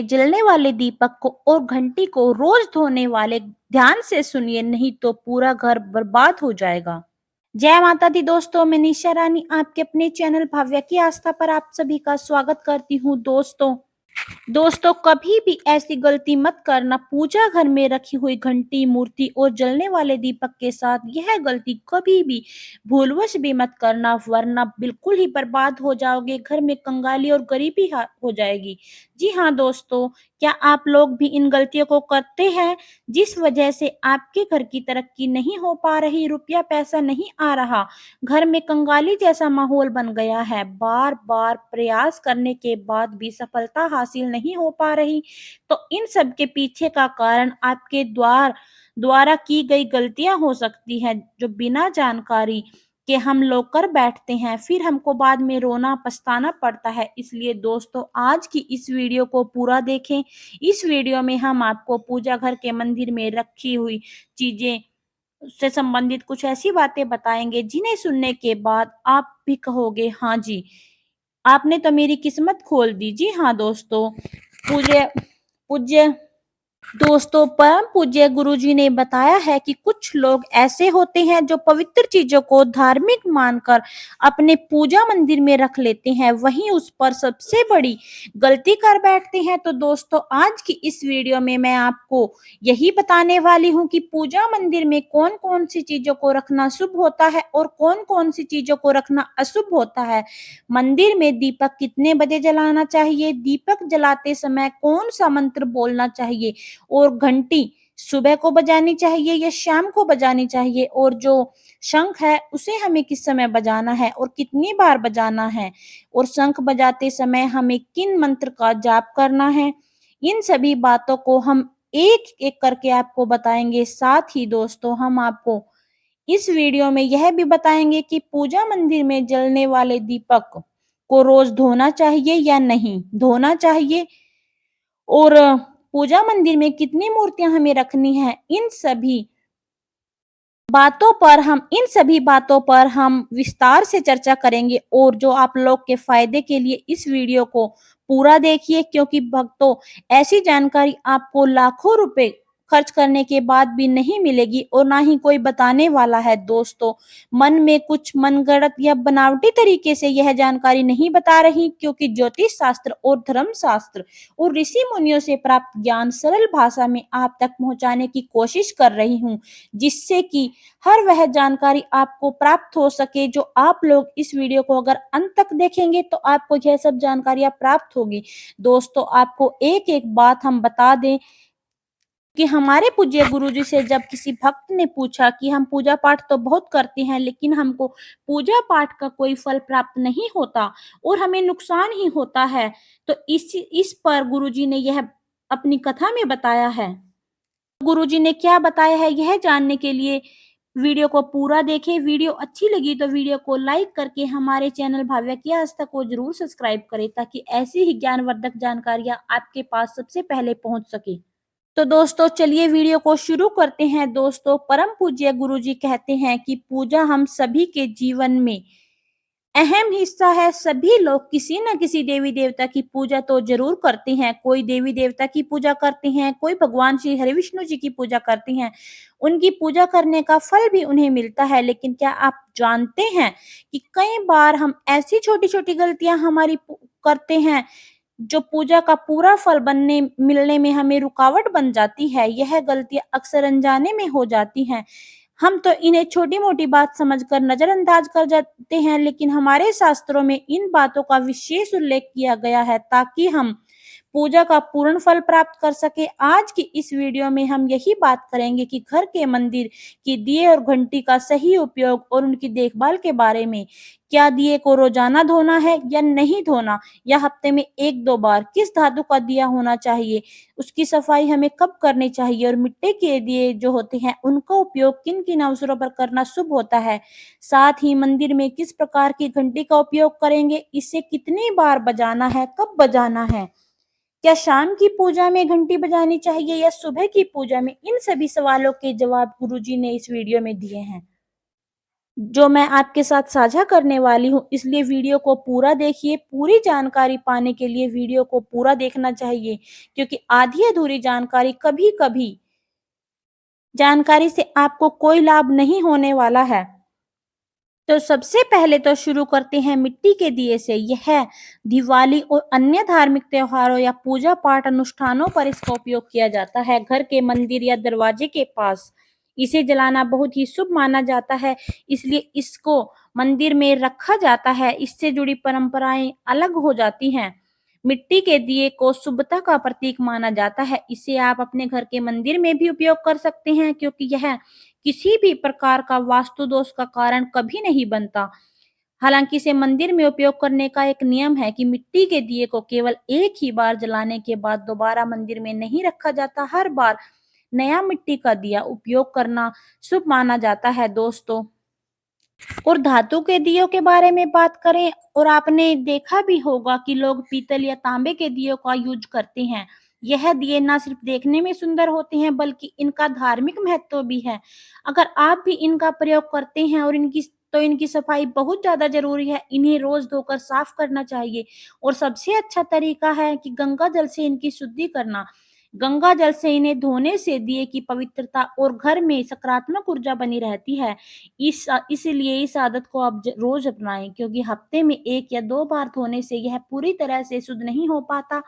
जलने वाले दीपक को और घंटी को रोज धोने वाले ध्यान से सुनिए, नहीं तो पूरा घर बर्बाद हो जाएगा। जय माता दी दोस्तों, मैं निशा रानी आपके अपने चैनल भाव्या की आस्था पर आप सभी का स्वागत करती हूँ। दोस्तों कभी भी ऐसी गलती मत करना, पूजा घर में रखी हुई घंटी, मूर्ति और जलने वाले दीपक के साथ यह गलती कभी भी भूलवश भी मत करना, वरना बिल्कुल ही बर्बाद हो जाओगे। घर में कंगाली और गरीबी हो जाएगी। जी हाँ दोस्तों, क्या आप लोग भी इन गलतियों को करते हैं जिस वजह से आपके घर की तरक्की नहीं हो पा रही, रुपया पैसा नहीं आ रहा, घर में कंगाली जैसा माहौल बन गया है, बार बार प्रयास करने के बाद भी सफलता हासिल नहीं हो पा रही? तो इन सब के पीछे का कारण आपके द्वारा की गई गलतियां हो सकती हैं, जो बिना जानकारी के हम लोग कर बैठते हैं, फिर हमको बाद में रोना पछताना पड़ता है। इसलिए दोस्तों आज की इस वीडियो को पूरा देखें। इस वीडियो में हम आपको पूजा घर के मंदिर में रखी हुई चीजें से संबंधित कुछ ऐसी बातें बताएंगे जिन्हें सुनने के बाद आप भी कहोगे, हाँ जी, आपने तो मेरी किस्मत खोल दी। जी हाँ दोस्तों, पूज्य पूज्य दोस्तों परम पूज्य गुरुजी ने बताया है कि कुछ लोग ऐसे होते हैं जो पवित्र चीजों को धार्मिक मानकर अपने पूजा मंदिर में रख लेते हैं, वहीं उस पर सबसे बड़ी गलती कर बैठते हैं। तो दोस्तों आज की इस वीडियो में मैं आपको यही बताने वाली हूँ कि पूजा मंदिर में कौन कौन सी चीजों को रखना शुभ होता है और कौन कौन सी चीजों को रखना अशुभ होता है। मंदिर में दीपक कितने बजे जलाना चाहिए, दीपक जलाते समय कौन सा मंत्र बोलना चाहिए, और घंटी सुबह को बजानी चाहिए या शाम को बजानी चाहिए, और जो शंख है उसे हमें किस समय बजाना है और कितनी बार बजाना है, और शंख बजाते समय हमें किन मंत्र का जाप करना है, इन सभी बातों को हम एक एक करके आपको बताएंगे। साथ ही दोस्तों हम आपको इस वीडियो में यह भी बताएंगे कि पूजा मंदिर में जलने वाले दीपक को रोज धोना चाहिए या नहीं धोना चाहिए, और पूजा मंदिर में कितनी मूर्तियां हमें रखनी है, इन सभी बातों पर हम विस्तार से चर्चा करेंगे। और जो आप लोग के फायदे के लिए इस वीडियो को पूरा देखिए, क्योंकि भक्तों ऐसी जानकारी आपको लाखों रुपए खर्च करने के बाद भी नहीं मिलेगी और ना ही कोई बताने वाला है। दोस्तों मन में कुछ मनगढ़ंत या बनावटी तरीके से यह जानकारी नहीं बता रही, क्योंकि ज्योतिष शास्त्र और धर्म शास्त्र और ऋषि मुनियों से प्राप्त ज्ञान सरल भाषा में आप तक पहुंचाने की कोशिश कर रही हूँ, जिससे कि हर वह जानकारी आपको प्राप्त हो सके। जो आप लोग इस वीडियो को अगर अंत तक देखेंगे तो आपको यह सब जानकारियां प्राप्त होगी। दोस्तों आपको एक एक बात हम बता दें कि हमारे पूज्य गुरुजी से जब किसी भक्त ने पूछा कि हम पूजा पाठ तो बहुत करते हैं, लेकिन हमको पूजा पाठ का कोई फल प्राप्त नहीं होता और हमें नुकसान ही होता है, तो इस पर गुरुजी ने यह अपनी कथा में बताया है। गुरुजी ने क्या बताया है यह जानने के लिए वीडियो को पूरा देखें। वीडियो अच्छी लगी तो वीडियो को लाइक करके हमारे चैनल भाव्या की आस्था को जरूर सब्सक्राइब करें, ताकि ऐसी ही ज्ञानवर्धक जानकारियां आपके पास सबसे पहले पहुंच सके। तो दोस्तों चलिए वीडियो को शुरू करते हैं। दोस्तों परम पूज्य गुरुजी कहते हैं कि पूजा हम सभी के जीवन में अहम हिस्सा है। सभी लोग किसी न किसी देवी देवता की पूजा तो जरूर करते हैं। कोई देवी देवता की पूजा करते हैं, कोई भगवान श्री हरि विष्णु जी की पूजा करते हैं, उनकी पूजा करने का फल भी उन्हें मिलता है। लेकिन क्या आप जानते हैं कि कई बार हम ऐसी छोटी छोटी गलतियां करते हैं जो पूजा का पूरा फल बनने मिलने में हमें रुकावट बन जाती है। यह गलतियां अक्सर अनजाने में हो जाती हैं। हम तो इन्हें छोटी मोटी बात समझकर नजरअंदाज कर जाते हैं, लेकिन हमारे शास्त्रों में इन बातों का विशेष उल्लेख किया गया है ताकि हम पूजा का पूर्ण फल प्राप्त कर सके। आज की इस वीडियो में हम यही बात करेंगे कि घर के मंदिर की दिए और घंटी का सही उपयोग और उनकी देखभाल के बारे में। क्या दिए को रोजाना धोना है या नहीं धोना, या हफ्ते में एक दो बार, किस धातु का दिया होना चाहिए, उसकी सफाई हमें कब करनी चाहिए, और मिट्टी के दिए जो होते हैं उनका उपयोग किन किन अवसरों पर करना शुभ होता है। साथ ही मंदिर में किस प्रकार की घंटी का उपयोग करेंगे, इसे कितनी बार बजाना है, कब बजाना है, क्या शाम की पूजा में घंटी बजानी चाहिए या सुबह की पूजा में, इन सभी सवालों के जवाब गुरुजी ने इस वीडियो में दिए हैं। जो मैं आपके साथ साझा करने वाली हूँ, इसलिए वीडियो को पूरा देखिए। पूरी जानकारी पाने के लिए वीडियो को पूरा देखना चाहिए, क्योंकि आधी-अधूरी जानकारी कभी-कभी जानकारी से आपको कोई लाभ नहीं होने वाला है। तो सबसे पहले तो शुरू करते हैं मिट्टी के दिए से। यह दिवाली और अन्य धार्मिक त्योहारों या पूजा-पाठ अनुष्ठानों पर इसका उपयोग किया जाता है। घर के मंदिर या दरवाजे के पास इसे जलाना बहुत ही शुभ माना जाता है, इसलिए इसको मंदिर में रखा जाता है। इससे जुड़ी परंपराएं अलग हो जाती हैं। मिट्टी के दिए को शुभता का प्रतीक माना जाता है। इसे आप अपने घर के मंदिर में भी उपयोग कर सकते हैं, क्योंकि यह किसी भी प्रकार का वास्तु दोष का कारण कभी नहीं बनता। हालांकि इसे मंदिर में उपयोग करने का एक नियम है कि मिट्टी के दिए को केवल एक ही बार जलाने के बाद दोबारा मंदिर में नहीं रखा जाता। हर बार नया मिट्टी का दिया उपयोग करना शुभ माना जाता है दोस्तों। और धातु के दियों के बारे में बात करें, और आपने देखा भी होगा कि लोग पीतल या तांबे के दियों का यूज करते हैं। यह दिए ना सिर्फ देखने में सुंदर होते हैं, बल्कि इनका धार्मिक महत्व भी है। अगर आप भी इनका प्रयोग करते हैं और इनकी सफाई बहुत ज्यादा जरूरी है। इन्हें रोज धोकर साफ करना चाहिए, और सबसे अच्छा तरीका है कि गंगा जल से इनकी शुद्धि करना। गंगा जल से इन्हें धोने से दिए की पवित्रता और घर में सकारात्मक ऊर्जा बनी रहती है। इसीलिए इस आदत को आप रोज अपनाएं, क्योंकि हफ्ते में 1 या 2 बार धोने से यह पूरी तरह से शुद्ध नहीं हो पाता।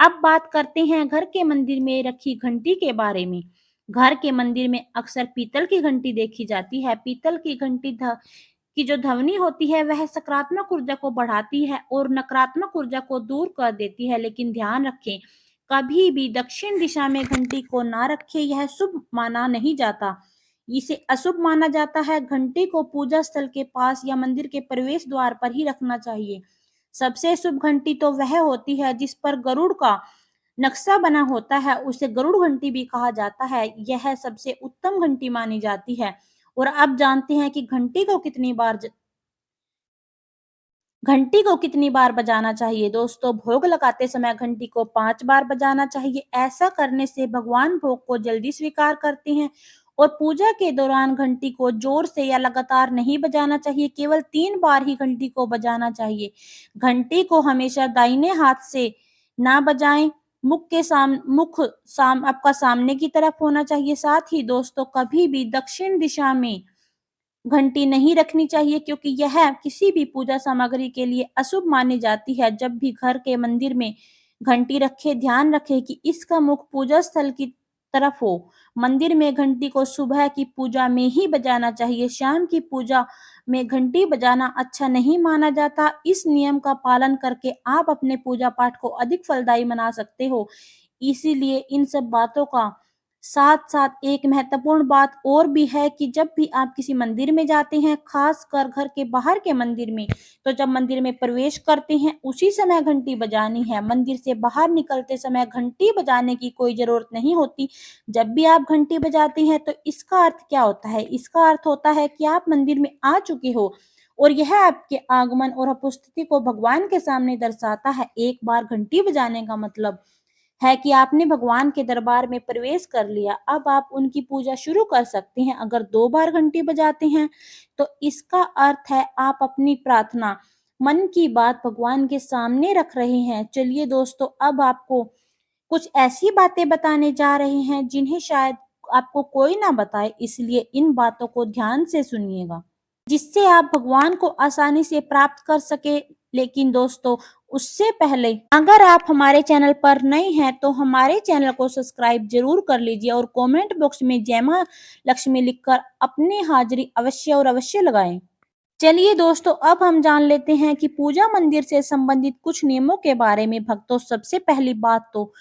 अब बात करते हैं घर के मंदिर में रखी घंटी के बारे में। घर के मंदिर में अक्सर पीतल की घंटी देखी जाती है। पीतल की घंटी की जो ध्वनि होती है वह सकारात्मक ऊर्जा को बढ़ाती है और नकारात्मक ऊर्जा को दूर कर देती है। लेकिन ध्यान रखें, कभी भी दक्षिण दिशा में घंटी को ना रखें, यह शुभ माना नहीं जाता। इसे अशुभ माना जाता है। घंटी को पूजा स्थल के पास या मंदिर के प्रवेश द्वार पर ही रखना चाहिए। सबसे शुभ घंटी तो वह होती है जिस पर गरुड़ का नक्शा बना होता है, उसे गरुड़ घंटी भी कहा जाता है। यह सबसे उत्तम घंटी मानी जाती है। और अब जानते हैं कि घंटी को कितनी बार बजाना चाहिए। दोस्तों, भोग लगाते समय घंटी को 5 बार बजाना चाहिए। ऐसा करने से भगवान भोग को जल्दी स्वीकार करते हैं। और पूजा के दौरान घंटी को जोर से या लगातार नहीं बजाना चाहिए, केवल 3 बार ही घंटी को बजाना चाहिए। घंटी को हमेशा दाहिने हाथ से ना बजाएं। मुख आपका सामने की तरफ होना चाहिए। साथ ही दोस्तों, कभी भी दक्षिण दिशा में घंटी नहीं रखनी चाहिए, क्योंकि यह किसी भी पूजा सामग्री के लिए अशुभ मानी जाती है। जब भी घर के मंदिर में घंटी रखे, ध्यान रखें कि इसका मुख पूजा स्थल की तरफ हो। मंदिर में घंटी को सुबह की पूजा में ही बजाना चाहिए। शाम की पूजा में घंटी बजाना अच्छा नहीं माना जाता। इस नियम का पालन करके आप अपने पूजा पाठ को अधिक फलदायी बना सकते हो। इसीलिए इन सब बातों का साथ-साथ एक महत्वपूर्ण बात और भी है कि जब भी आप किसी मंदिर में जाते हैं, खासकर घर के बाहर के मंदिर में, तो जब मंदिर में प्रवेश करते हैं, उसी समय घंटी बजानी है। मंदिर से बाहर निकलते समय घंटी बजाने की कोई ज़रूरत नहीं होती। जब भी आप घंटी बजाते हैं, तो इसका अर्थ क्या होता है? इसका अर्थ होता है कि आप मंदिर में आ चुके हो, और यह आपके आगमन और उपस्थिति को भगवान के सामने दर्शाता है। एक बार घंटी बजाने का मतलब है कि आपने भगवान के दरबार में प्रवेश कर लिया। अब आप उनकी पूजा शुरू कर सकते हैं। अगर 2 बार घंटी बजाते हैं, तो इसका अर्थ है आप अपनी प्रार्थना, मन की बात भगवान के सामने रख रहे हैं। चलिए दोस्तों, अब आपको कुछ ऐसी बातें बताने जा रहे हैं जिन्हें शायद आपको कोई ना बताए, इसलिए इन बातों को ध्यान से सुनिएगा, जिससे आप भगवान को आसानी से प्राप्त कर सके। लेकिन दोस्तों, उससे पहले अगर आप हमारे चैनल पर नए हैं, तो हमारे चैनल को सब्सक्राइब जरूर कर लीजिए और कमेंट बॉक्स में जय मां लक्ष्मी लिखकर अपनी हाजिरी अवश्य और अवश्य लगाएं। चलिए दोस्तों, अब हम जान लेते हैं कि पूजा मंदिर से संबंधित कुछ नियमों के बारे में। भक्तों, सबसे पहली बात तो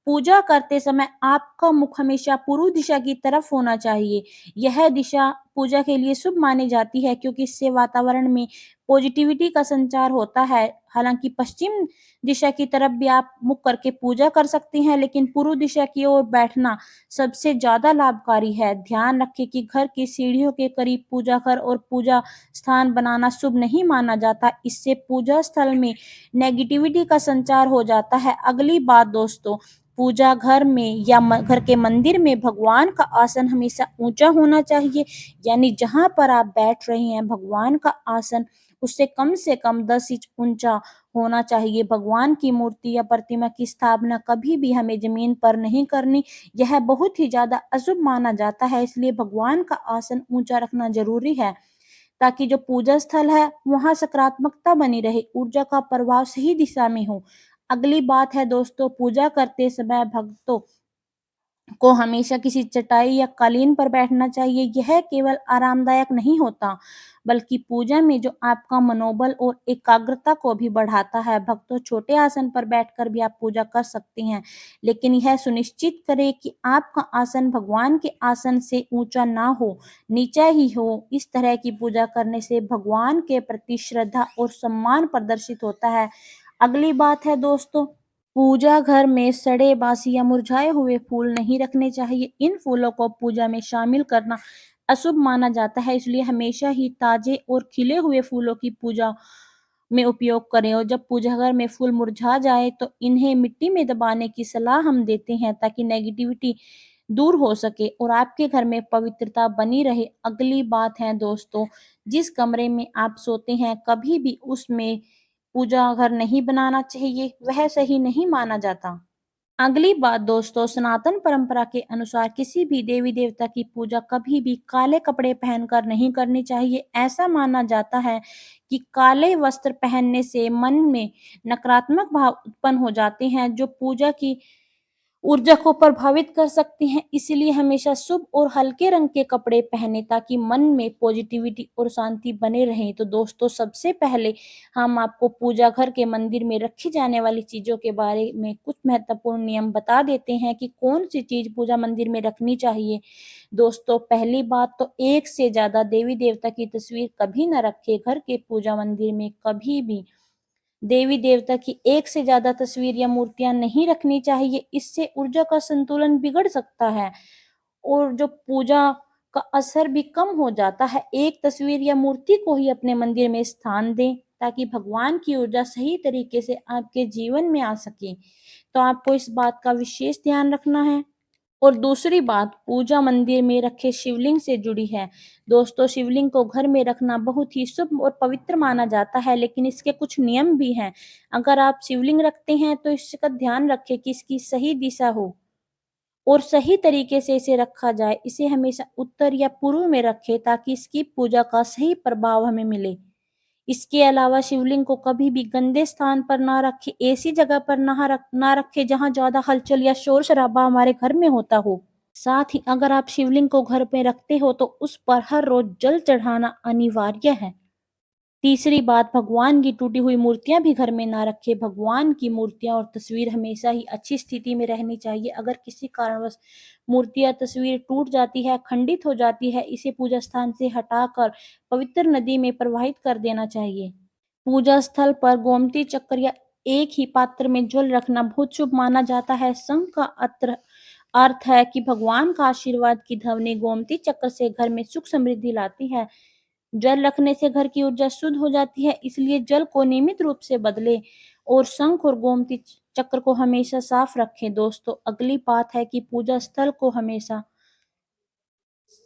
पूजा करते समय आपका मुख हमेशा पूर्व दिशा की तरफ होना चाहिए। यह दिशा पूजा के लिए शुभ मानी जाती है, क्योंकि इससे वातावरण में पॉजिटिविटी का संचार होता है। हालाँकि पश्चिम दिशा की तरफ भी आप मुख करके पूजा कर सकती हैं, लेकिन पूर्व दिशा की ओर बैठना सबसे ज़्यादा लाभकारी है। ध्यान रखें कि घर की सीढ़ियों के करीब पूजा घर और पूजा स्थान बनाना शुभ नहीं माना जाता। इससे पूजा स्थल में नेगेटिविटी का संचार हो जाता है। अगली बात दोस्तों, पूजा घर में या घर के मंदिर में भगवान का आसन हमेशा ऊंचा होना चाहिए। यानी जहां पर आप बैठ रहे हैं, भगवान का आसन उससे कम से कम 10 इंच ऊंचा होना चाहिए। भगवान की मूर्ति या प्रतिमा की स्थापना कभी भी हमें जमीन पर नहीं करनी। यह बहुत ही ज्यादा अशुभ माना जाता है, इसलिए भगवान का आसन ऊंचा रखना जरूरी है, ताकि जो पूजा स्थल है वहां सकारात्मकता बनी रहे, ऊर्जा का प्रवाह सही दिशा में हो। अगली बात है दोस्तों, पूजा करते समय भक्तों को हमेशा किसी चटाई या कालीन पर बैठना चाहिए। यह केवल आरामदायक नहीं होता, बल्कि पूजा में जो आपका मनोबल और एकाग्रता को भी बढ़ाता है। भक्तों, छोटे आसन पर बैठकर भी आप पूजा कर सकती हैं, लेकिन यह सुनिश्चित करें कि आपका आसन भगवान के आसन से ऊंचा ना हो, नीचा ही हो। इस तरह की पूजा करने से भगवान के प्रति श्रद्धा और सम्मान प्रदर्शित होता है। अगली बात है दोस्तों, पूजा घर में सड़े, बासी या मुरझाए हुए फूल नहीं रखने चाहिए। इन फूलों को पूजा में शामिल करना अशुभ माना जाता है, इसलिए हमेशा ही ताजे और खिले हुए फूलों की पूजा में उपयोग करें। और जब पूजा घर में फूल मुरझा जाए तो इन्हें मिट्टी में दबाने की सलाह हम देते हैं, ताकि नेगेटिविटी दूर हो सके और आपके घर में पवित्रता बनी रहे। अगली बात है दोस्तों, जिस कमरे में आप सोते हैं कभी भी उसमें पूजा घर नहीं बनाना चाहिए, वह सही नहीं माना जाता। अगली बात दोस्तों, सनातन परंपरा के अनुसार किसी भी देवी देवता की पूजा कभी भी काले कपड़े पहनकर नहीं करनी चाहिए। ऐसा माना जाता है कि काले वस्त्र पहनने से मन में नकारात्मक भाव उत्पन्न हो जाते हैं, जो पूजा की ऊर्जा को प्रभावित कर सकती हैं। इसीलिए हमेशा शुभ और हल्के रंग के कपड़े पहने, ताकि मन में पॉजिटिविटी और शांति बने रहे। तो दोस्तों, सबसे पहले हम आपको पूजा घर के मंदिर में रखी जाने वाली चीजों के बारे में कुछ महत्वपूर्ण नियम बता देते हैं कि कौन सी चीज पूजा मंदिर में रखनी चाहिए। दोस्तों, पहली बात तो एक से ज्यादा देवी देवता की तस्वीर कभी न रखे। घर के पूजा मंदिर में कभी भी देवी देवता की एक से ज्यादा तस्वीर या मूर्तियां नहीं रखनी चाहिए। इससे ऊर्जा का संतुलन बिगड़ सकता है और जो पूजा का असर भी कम हो जाता है। एक तस्वीर या मूर्ति को ही अपने मंदिर में स्थान दें, ताकि भगवान की ऊर्जा सही तरीके से आपके जीवन में आ सके। तो आपको इस बात का विशेष ध्यान रखना है। और दूसरी बात, पूजा मंदिर में रखे शिवलिंग से जुड़ी है। दोस्तों, शिवलिंग को घर में रखना बहुत ही शुभ और पवित्र माना जाता है, लेकिन इसके कुछ नियम भी हैं। अगर आप शिवलिंग रखते हैं तो इसका ध्यान रखें कि इसकी सही दिशा हो और सही तरीके से इसे रखा जाए। इसे हमेशा उत्तर या पूर्व में रखें, ताकि इसकी पूजा का सही प्रभाव हमें मिले। इसके अलावा शिवलिंग को कभी भी गंदे स्थान पर ना रखें। ऐसी जगह पर ना रखें जहां ज्यादा हलचल या शोर शराबा हमारे घर में होता हो। साथ ही अगर आप शिवलिंग को घर पे रखते हो तो उस पर हर रोज जल चढ़ाना अनिवार्य है। तीसरी बात, भगवान की टूटी हुई मूर्तियां भी घर में ना रखें। भगवान की मूर्तियां और तस्वीर हमेशा ही अच्छी स्थिति में रहनी चाहिए। अगर किसी कारणवश मूर्ति या तस्वीर टूट जाती है, खंडित हो जाती है, इसे पूजा स्थान से हटाकर पवित्र नदी में प्रवाहित कर देना चाहिए। पूजा स्थल पर गोमती चक्र या एक ही पात्र में जल रखना बहुत शुभ माना जाता है। शंख का अर्थ है कि भगवान का आशीर्वाद की ध्वनि गोमती चक्र से घर में सुख समृद्धि लाती है। जल रखने से घर की ऊर्जा शुद्ध हो जाती है, इसलिए जल को नियमित रूप से बदले और शंख और गोमती चक्र को हमेशा साफ रखें। दोस्तों, अगली बात है कि पूजा स्थल को हमेशा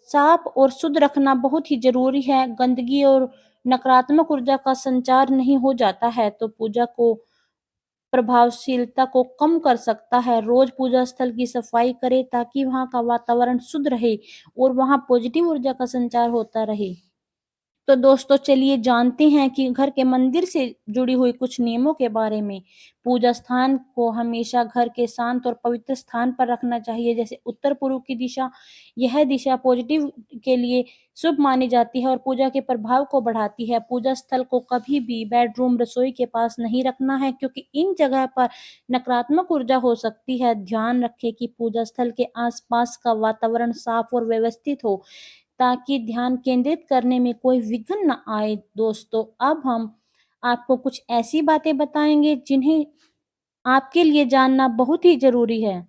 साफ और शुद्ध रखना बहुत ही जरूरी है। गंदगी और नकारात्मक ऊर्जा का संचार नहीं हो जाता है तो पूजा को प्रभावशीलता को कम कर सकता है। रोज पूजा स्थल की सफाई करें, ताकि वहां का वातावरण शुद्ध रहे और वहां पॉजिटिव ऊर्जा का संचार होता रहे। तो दोस्तों, चलिए जानते हैं कि घर के मंदिर से जुड़ी हुई कुछ नियमों के बारे में। पूजा स्थान को हमेशा घर के शांत और पवित्र स्थान पर रखना चाहिए, जैसे उत्तर पूर्व की दिशा। यह दिशा पॉजिटिव के लिए शुभ मानी जाती है और पूजा के प्रभाव को बढ़ाती है। पूजा स्थल को कभी भी बेडरूम, रसोई के पास नहीं रखना है, क्योंकि इन जगह पर नकारात्मक ऊर्जा हो सकती है। ध्यान रखें कि पूजा स्थल के आसपास का वातावरण साफ और व्यवस्थित हो, ताकि ध्यान केंद्रित करने में कोई विघ्न ना आए। दोस्तों, अब हम आपको कुछ ऐसी बातें बताएँगे जिन्हें आपके लिए जानना बहुत ही ज़रूरी है।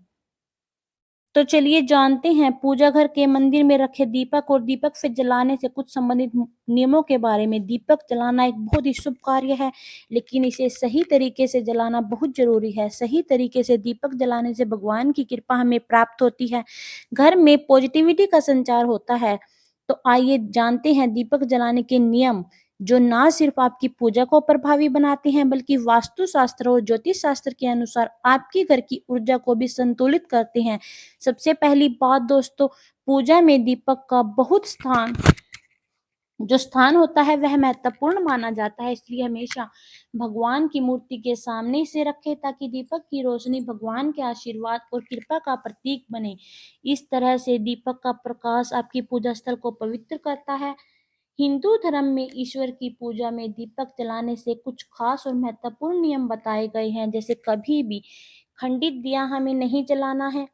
तो चलिए जानते हैं पूजा घर के मंदिर में रखे दीपक और दीपक से जलाने से कुछ संबंधित नियमों के बारे में। दीपक जलाना एक बहुत ही शुभ कार्य है, लेकिन इसे सही तरीके से जलाना बहुत ज़रूरी है। सही तरीके से दीपक जलाने से भगवान की कृपा हमें प्राप्त होती है, घर में पॉजिटिविटी का संचार होता है। तो आइए जानते हैं दीपक जलाने के नियम, जो ना सिर्फ आपकी पूजा को प्रभावी बनाते हैं, बल्कि वास्तु शास्त्र और ज्योतिष शास्त्र के अनुसार आपके घर की ऊर्जा को भी संतुलित करते हैं। सबसे पहली बात दोस्तों, पूजा में दीपक का बहुत स्थान होता है वह महत्वपूर्ण माना जाता है, इसलिए हमेशा भगवान की मूर्ति के सामने इसे रखें ताकि दीपक की रोशनी भगवान के आशीर्वाद और कृपा का प्रतीक बने। इस तरह से दीपक का प्रकाश आपकी पूजा स्थल को पवित्र करता है। हिंदू धर्म में ईश्वर की पूजा में दीपक जलाने से कुछ खास और महत्वपूर्ण नियम बताए गए हैं, जैसे कभी भी खंडित दिया हमें नहीं जलाना है,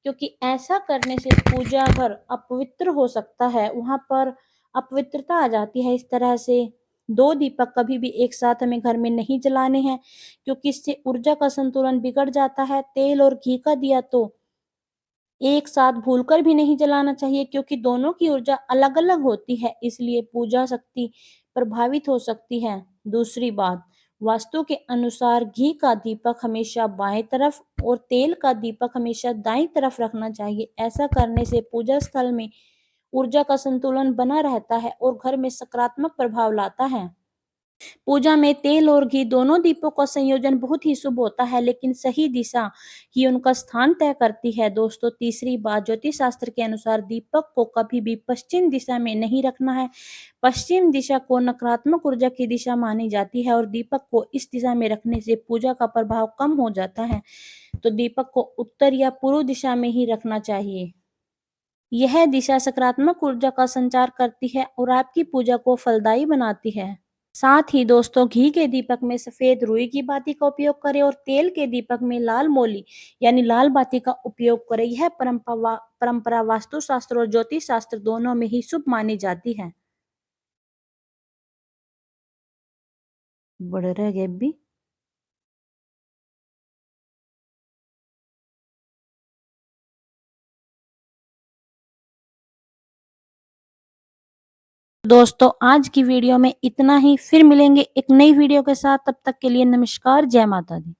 क्योंकि ऐसा करने से पूजा घर अपवित्र हो सकता है, वहां पर अपवित्रता आ जाती है। इस तरह से दो दीपक कभी भी एक साथ हमें घर में नहीं जलाने हैं, क्योंकि इससे ऊर्जा का संतुलन बिगड़ जाता है। तेल और घी का दिया तो एक साथ भूलकर भी नहीं जलाना चाहिए, क्योंकि दोनों की ऊर्जा अलग-अलग होती है, इसलिए पूजा शक्ति प्रभावित हो सकती है। दूसरी बात, वास्तु के अनुसार घी का दीपक हमेशा बाएं तरफ और तेल का दीपक हमेशा दाईं तरफ रखना चाहिए। ऐसा करने से पूजा स्थल में ऊर्जा का संतुलन बना रहता है और घर में सकारात्मक प्रभाव लाता है। पूजा में तेल और घी दोनों दीपों का संयोजन बहुत ही शुभ होता है, लेकिन सही दिशा ही उनका स्थान तय करती है। दोस्तों, तीसरी बात, ज्योतिष शास्त्र के अनुसार दीपक को कभी भी पश्चिम दिशा में नहीं रखना है। पश्चिम दिशा को नकारात्मक ऊर्जा की दिशा मानी जाती है और दीपक को इस दिशा में रखने से पूजा का प्रभाव कम हो जाता है। तो दीपक को उत्तर या पूर्व दिशा में ही रखना चाहिए। यह दिशा सकारात्मक ऊर्जा का संचार करती है और आपकी पूजा को फलदायी बनाती है। साथ ही दोस्तों, घी के दीपक में सफेद रुई की बाती का उपयोग करें और तेल के दीपक में लाल मोली यानी लाल बाती का उपयोग करें। यह परंपरा वास्तु शास्त्र और ज्योतिष शास्त्र दोनों में ही शुभ मानी जाती है। बढ़ रहे गैप भी। दोस्तों, आज की वीडियो में इतना ही। फिर मिलेंगे एक नई वीडियो के साथ। तब तक के लिए नमस्कार। जय माता दी।